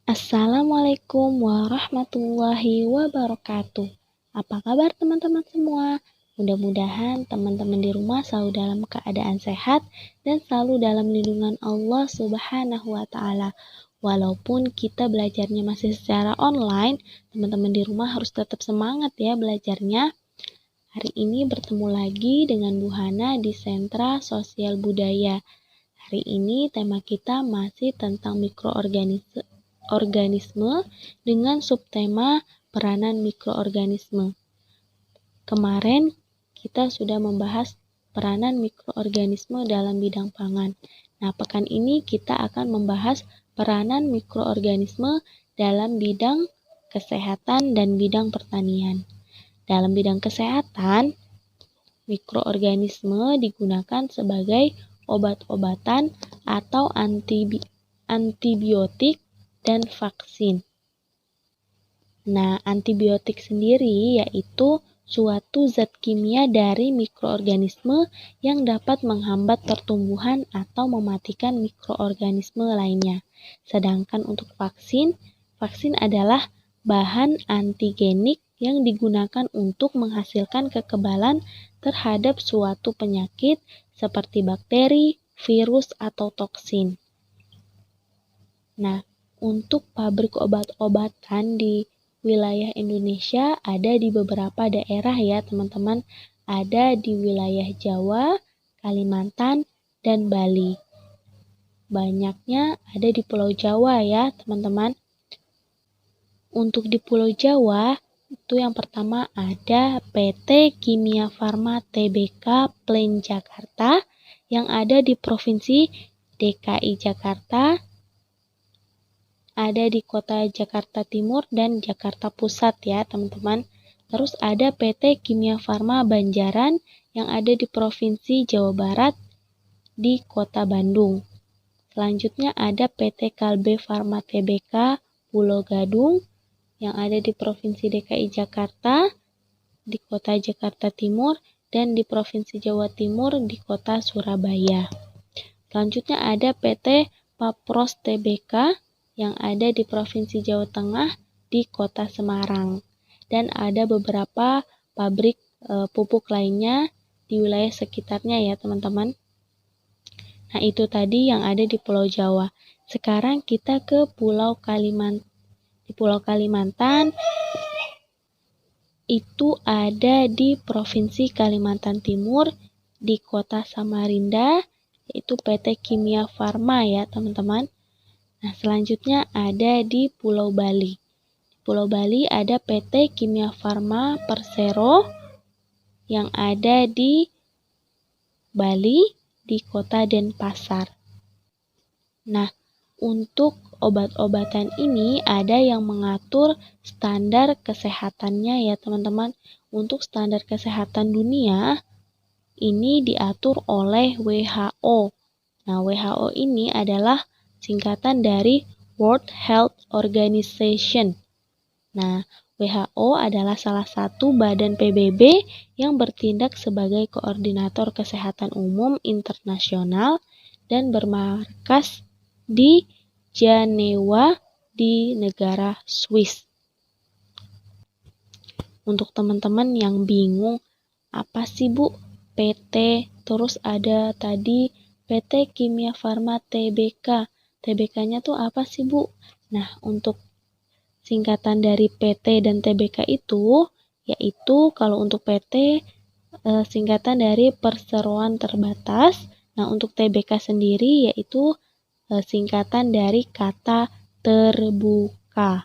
Assalamualaikum warahmatullahi wabarakatuh. Apa kabar teman-teman semua? Mudah-mudahan teman-teman di rumah selalu dalam keadaan sehat dan selalu dalam lindungan Allah Subhanahu wa Ta'ala. Walaupun kita belajarnya masih secara online, teman-teman di rumah harus tetap semangat ya belajarnya. Hari ini bertemu lagi dengan Bu Hana di Sentra Sosial Budaya. Hari ini tema kita masih tentang mikroorganisme dengan subtema peranan mikroorganisme. Kemarin kita sudah membahas peranan mikroorganisme dalam bidang pangan. Nah, pekan ini kita akan membahas peranan mikroorganisme dalam bidang kesehatan dan bidang pertanian. Dalam bidang kesehatan, mikroorganisme digunakan sebagai obat-obatan atau antibiotik dan vaksin. Nah, antibiotik sendiri yaitu suatu zat kimia dari mikroorganisme yang dapat menghambat pertumbuhan atau mematikan mikroorganisme lainnya. Sedangkan untuk vaksin adalah bahan antigenik yang digunakan untuk menghasilkan kekebalan terhadap suatu penyakit seperti bakteri, virus, atau toksin. Nah, untuk pabrik obat-obatan di wilayah Indonesia ada di beberapa daerah ya teman-teman. Ada di wilayah Jawa, Kalimantan, dan Bali. Banyaknya ada di Pulau Jawa ya teman-teman. Untuk di Pulau Jawa, itu yang pertama ada PT Kimia Farma Tbk Plain Jakarta yang ada di Provinsi DKI Jakarta, ada di Kota Jakarta Timur dan Jakarta Pusat ya teman-teman. Terus ada PT Kimia Farma Banjaran yang ada di Provinsi Jawa Barat di Kota Bandung. Selanjutnya ada PT Kalbe Farma Tbk Pulau Gadung yang ada di Provinsi DKI Jakarta, di Kota Jakarta Timur, dan di Provinsi Jawa Timur di Kota Surabaya. Selanjutnya ada PT Papros Tbk yang ada di Provinsi Jawa Tengah di Kota Semarang. Dan ada beberapa pabrik pupuk lainnya di wilayah sekitarnya ya teman-teman. Nah itu tadi yang ada di Pulau Jawa. Sekarang kita ke Pulau Kalimantan. Di Pulau Kalimantan itu ada di Provinsi Kalimantan Timur di Kota Samarinda, yaitu PT Kimia Farma ya teman-teman. Nah selanjutnya ada di Pulau Bali. Di Pulau Bali ada PT Kimia Farma Persero yang ada di Bali di Kota Denpasar. Nah, untuk obat-obatan ini ada yang mengatur standar kesehatannya ya teman-teman. Untuk standar kesehatan dunia ini diatur oleh WHO. Nah, WHO ini adalah singkatan dari World Health Organization. Nah, WHO adalah salah satu badan PBB yang bertindak sebagai koordinator kesehatan umum internasional dan bermarkas di Jenewa di negara Swiss. Untuk teman-teman yang bingung, apa sih Bu PT, terus ada tadi PT Kimia Farma Tbk. Tbk-nya tuh apa sih Bu? Nah, untuk singkatan dari PT dan Tbk itu, yaitu kalau untuk PT singkatan dari perseroan terbatas. Nah, untuk Tbk sendiri yaitu singkatan dari kata terbuka.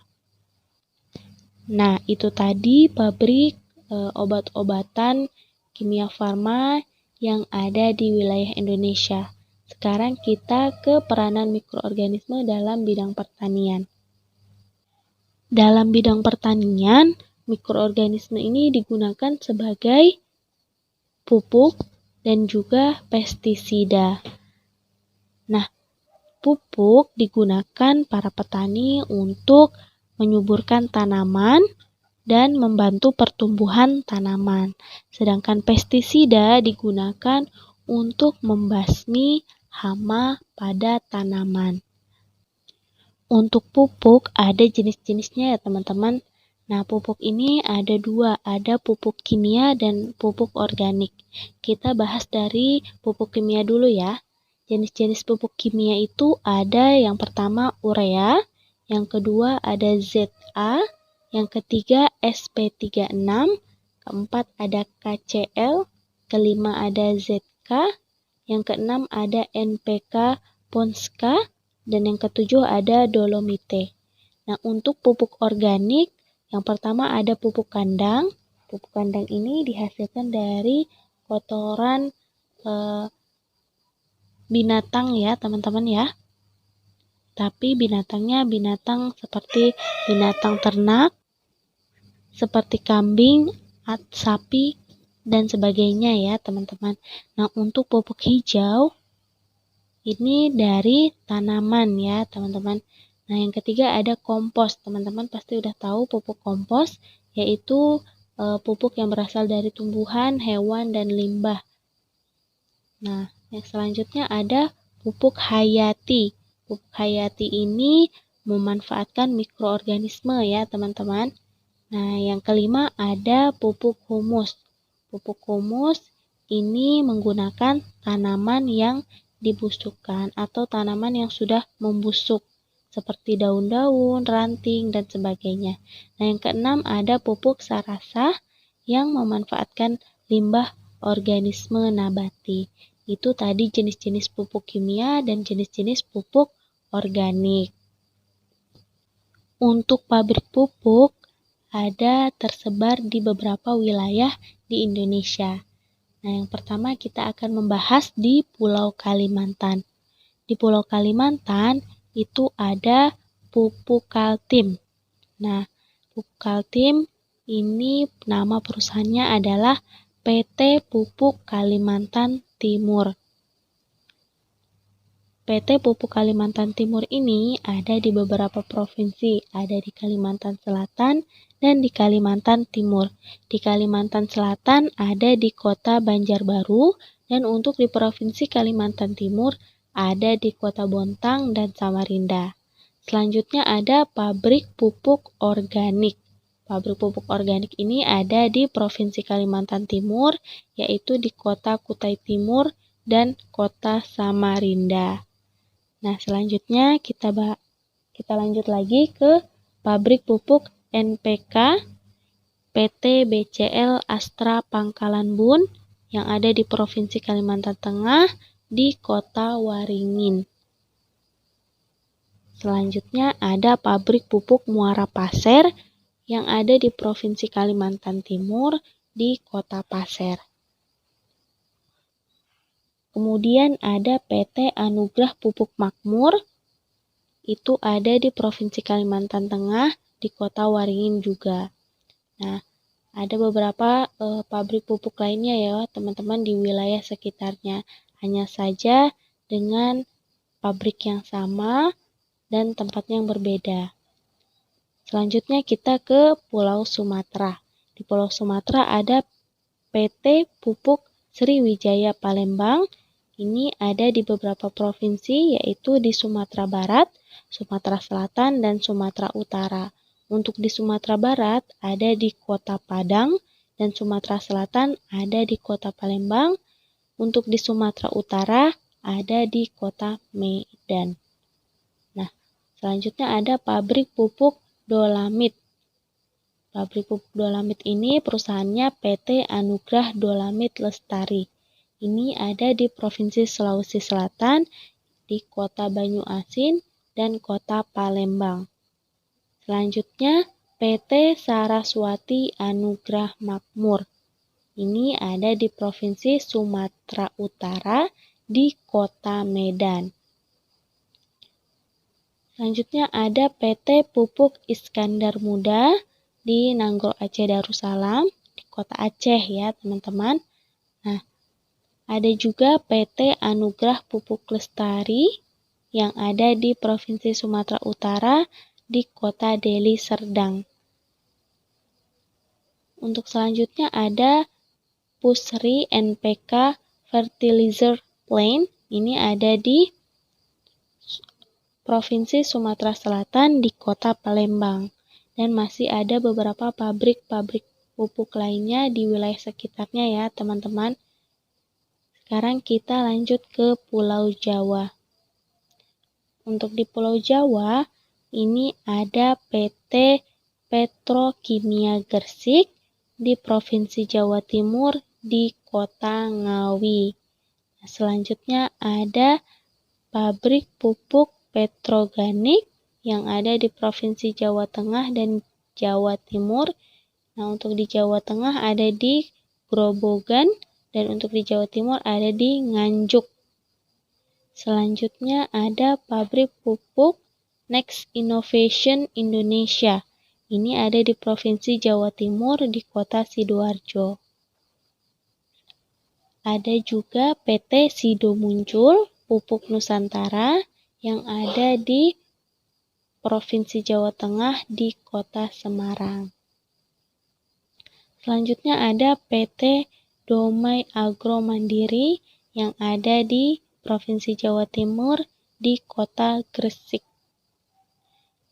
Nah, itu tadi pabrik obat-obatan kimia farma yang ada di wilayah Indonesia. Sekarang kita ke peranan mikroorganisme dalam bidang pertanian. Dalam bidang pertanian, mikroorganisme ini digunakan sebagai pupuk dan juga pestisida. Nah, pupuk digunakan para petani untuk menyuburkan tanaman dan membantu pertumbuhan tanaman. Sedangkan pestisida digunakan untuk membasmi hama pada tanaman. Untuk pupuk ada jenis-jenisnya ya teman-teman. Nah, pupuk ini ada dua, ada pupuk kimia dan pupuk organik. Kita bahas dari pupuk kimia dulu ya. Jenis-jenis pupuk kimia itu ada yang pertama urea, yang kedua ada ZA, yang ketiga SP36, keempat ada KCl, kelima ada ZK, yang keenam ada NPK Ponska, dan yang ketujuh ada dolomite. Nah, untuk pupuk organik, yang pertama ada pupuk kandang. Pupuk kandang ini dihasilkan dari kotoran binatang ya teman-teman ya. Tapi binatangnya binatang seperti binatang ternak, seperti kambing, sapi, dan sebagainya ya teman-teman. Nah, untuk pupuk hijau, ini dari tanaman ya teman-teman. Nah, yang ketiga ada kompos. Teman-teman pasti udah tahu pupuk kompos, yaitu pupuk yang berasal dari tumbuhan, hewan, dan limbah. Nah, yang selanjutnya ada pupuk hayati. Pupuk hayati ini memanfaatkan mikroorganisme ya teman-teman. Nah, yang kelima ada pupuk humus. Pupuk humus ini menggunakan tanaman yang dibusukkan atau tanaman yang sudah membusuk seperti daun-daun, ranting, dan sebagainya. Nah, yang keenam ada pupuk sarasa yang memanfaatkan limbah organisme nabati. Itu tadi jenis-jenis pupuk kimia dan jenis-jenis pupuk organik. Untuk pabrik pupuk ada tersebar di beberapa wilayah di Indonesia. Nah, yang pertama kita akan membahas di Pulau Kalimantan. Di Pulau Kalimantan itu ada Pupuk Kaltim. Nah, Pupuk Kaltim ini nama perusahaannya adalah PT Pupuk Kalimantan Timur. PT Pupuk Kalimantan Timur ini ada di beberapa provinsi, ada di Kalimantan Selatan dan di Kalimantan Timur. Di Kalimantan Selatan ada di Kota Banjarbaru, dan untuk di Provinsi Kalimantan Timur ada di Kota Bontang dan Samarinda. Selanjutnya ada pabrik pupuk organik. Pabrik pupuk organik ini ada di Provinsi Kalimantan Timur, yaitu di Kota Kutai Timur dan Kota Samarinda. Nah, selanjutnya kita lanjut lagi ke pabrik pupuk NPK PT BCL Astra Pangkalan Bun yang ada di Provinsi Kalimantan Tengah di Kota Waringin. Selanjutnya ada pabrik pupuk Muara Pasir yang ada di Provinsi Kalimantan Timur di Kota Pasir. Kemudian ada PT Anugrah Pupuk Makmur, itu ada di Provinsi Kalimantan Tengah, di Kota Waringin juga. Nah, ada beberapa pabrik pupuk lainnya ya teman-teman di wilayah sekitarnya. Hanya saja dengan pabrik yang sama dan tempatnya yang berbeda. Selanjutnya kita ke Pulau Sumatera. Di Pulau Sumatera ada PT Pupuk Sriwijaya Palembang. Ini ada di beberapa provinsi, yaitu di Sumatera Barat, Sumatera Selatan, dan Sumatera Utara. Untuk di Sumatera Barat ada di Kota Padang, dan Sumatera Selatan ada di Kota Palembang. Untuk di Sumatera Utara ada di Kota Medan. Nah, selanjutnya ada pabrik pupuk Dolamit. Pabrik pupuk Dolamit ini perusahaannya PT Anugrah Dolamit Lestari. Ini ada di Provinsi Sulawesi Selatan, di Kota Banyuasin, dan Kota Palembang. Selanjutnya, PT Saraswati Anugrah Makmur. Ini ada di Provinsi Sumatera Utara, di Kota Medan. Selanjutnya ada PT Pupuk Iskandar Muda di Nanggol Aceh Darussalam, di Kota Aceh ya teman-teman. Nah, ada juga PT Anugrah Pupuk Lestari yang ada di Provinsi Sumatera Utara di Kota Deli Serdang. Untuk selanjutnya ada Pusri NPK Fertilizer Plant. Ini ada di Provinsi Sumatera Selatan di Kota Palembang. Dan masih ada beberapa pabrik-pabrik pupuk lainnya di wilayah sekitarnya ya teman-teman. Sekarang kita lanjut ke Pulau Jawa. Untuk di Pulau Jawa, ini ada PT Petrokimia Gresik di Provinsi Jawa Timur di Kota Ngawi. Nah, selanjutnya ada pabrik pupuk Petroganik yang ada di Provinsi Jawa Tengah dan Jawa Timur. Nah, untuk di Jawa Tengah ada di Grobogan dan untuk di Jawa Timur ada di Nganjuk. Selanjutnya ada pabrik pupuk Next Innovation Indonesia. Ini ada di Provinsi Jawa Timur di Kota Sidoarjo. Ada juga PT Sido Muncul Pupuk Nusantara yang ada di Provinsi Jawa Tengah di Kota Semarang. Selanjutnya ada PT Domai Agro Mandiri yang ada di Provinsi Jawa Timur di Kota Gresik.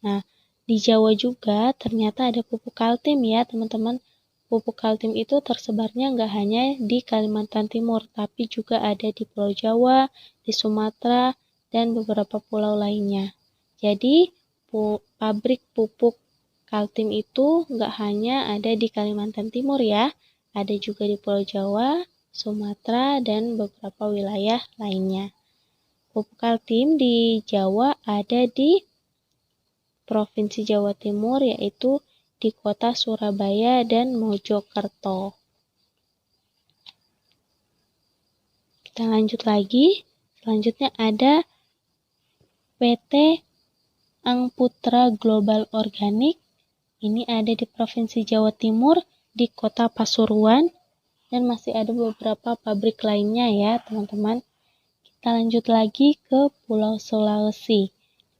Nah, di Jawa juga ternyata ada pupuk Kaltim ya teman-teman. Pupuk Kaltim itu tersebarnya nggak hanya di Kalimantan Timur, tapi juga ada di Pulau Jawa, di Sumatera, dan beberapa pulau lainnya. Jadi, pabrik pupuk Kaltim itu nggak hanya ada di Kalimantan Timur ya, ada juga di Pulau Jawa, Sumatera, dan beberapa wilayah lainnya. Pupuk Kaltim di Jawa ada di Provinsi Jawa Timur, yaitu di Kota Surabaya dan Mojokerto. Kita lanjut lagi. Selanjutnya ada PT Angputra Global Organik. Ini ada di Provinsi Jawa Timur di Kota Pasuruan dan masih ada beberapa pabrik lainnya ya teman-teman. Kita lanjut lagi ke Pulau Sulawesi.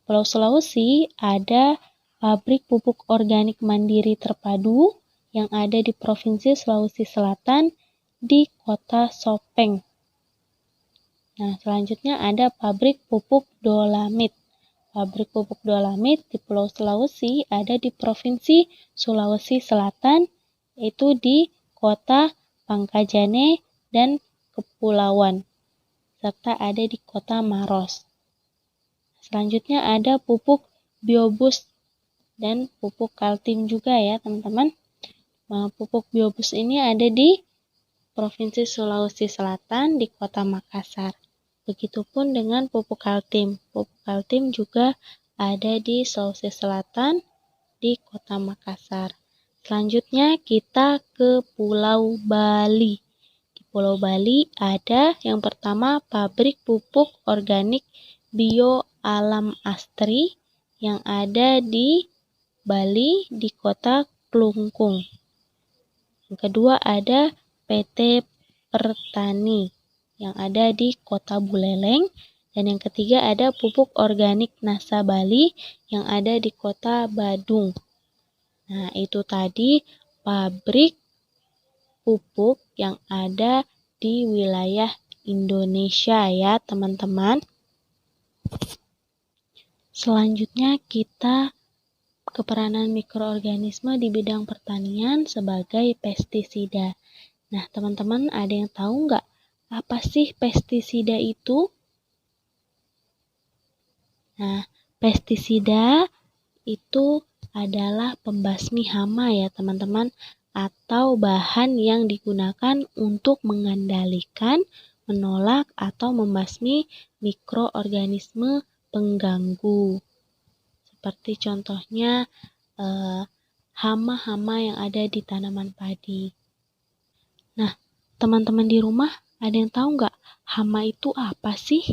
Pulau Sulawesi ada pabrik pupuk organik mandiri terpadu yang ada di Provinsi Sulawesi Selatan di Kota Sopeng. Nah, selanjutnya ada pabrik pupuk Dolamit. Pabrik pupuk Dolamit di Pulau Sulawesi ada di Provinsi Sulawesi Selatan, yaitu di Kota Pangkajane dan Kepulauan, serta ada di Kota Maros. Selanjutnya ada pupuk Biobus dan pupuk Kaltim juga ya teman-teman. Nah, pupuk Biobus ini ada di Provinsi Sulawesi Selatan di Kota Makassar. Begitupun dengan pupuk Kaltim. Pupuk Kaltim juga ada di Sulawesi Selatan di Kota Makassar. Selanjutnya kita ke Pulau Bali. Di Pulau Bali ada yang pertama pabrik pupuk organik Bio Alam Astri yang ada di Bali di Kota Klungkung. Yang kedua ada PT Pertani yang ada di Kota Buleleng. Dan yang ketiga ada pupuk organik Nasa Bali yang ada di Kota Badung. Nah, itu tadi pabrik pupuk yang ada di wilayah Indonesia ya teman-teman. Selanjutnya kita ke peranan mikroorganisme di bidang pertanian sebagai pestisida. Nah, teman-teman ada yang tahu nggak apa sih pestisida itu? Nah, pestisida itu adalah pembasmi hama ya teman-teman, atau bahan yang digunakan untuk mengendalikan, menolak, atau membasmi mikroorganisme pengganggu. Seperti contohnya hama-hama yang ada di tanaman padi. Nah, teman-teman di rumah ada yang tahu nggak hama itu apa sih?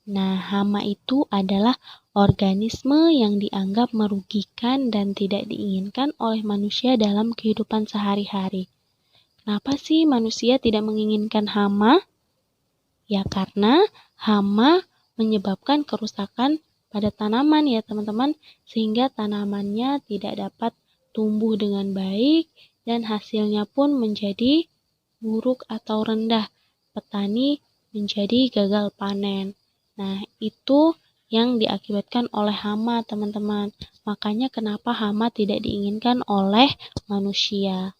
Nah, hama itu adalah organisme yang dianggap merugikan dan tidak diinginkan oleh manusia dalam kehidupan sehari-hari. Kenapa sih manusia tidak menginginkan hama? Ya karena hama menyebabkan kerusakan pada tanaman ya teman-teman, sehingga tanamannya tidak dapat tumbuh dengan baik dan hasilnya pun menjadi buruk atau rendah. Petani menjadi gagal panen. Nah, itu yang diakibatkan oleh hama, teman-teman. Makanya kenapa hama tidak diinginkan oleh manusia.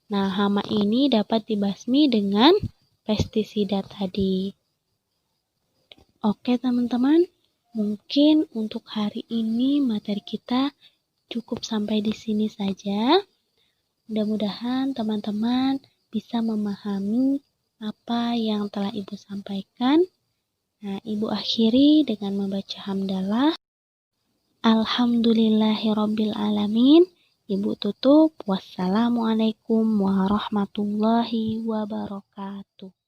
Nah, hama ini dapat dibasmi dengan pestisida tadi. Oke, teman-teman. Mungkin untuk hari ini materi kita cukup sampai di sini saja. Mudah-mudahan teman-teman bisa memahami apa yang telah Ibu sampaikan. Nah, Ibu akhiri dengan membaca hamdalah. Alhamdulillahirabbil alamin. Ibu tutup. Wassalamualaikum warahmatullahi wabarakatuh.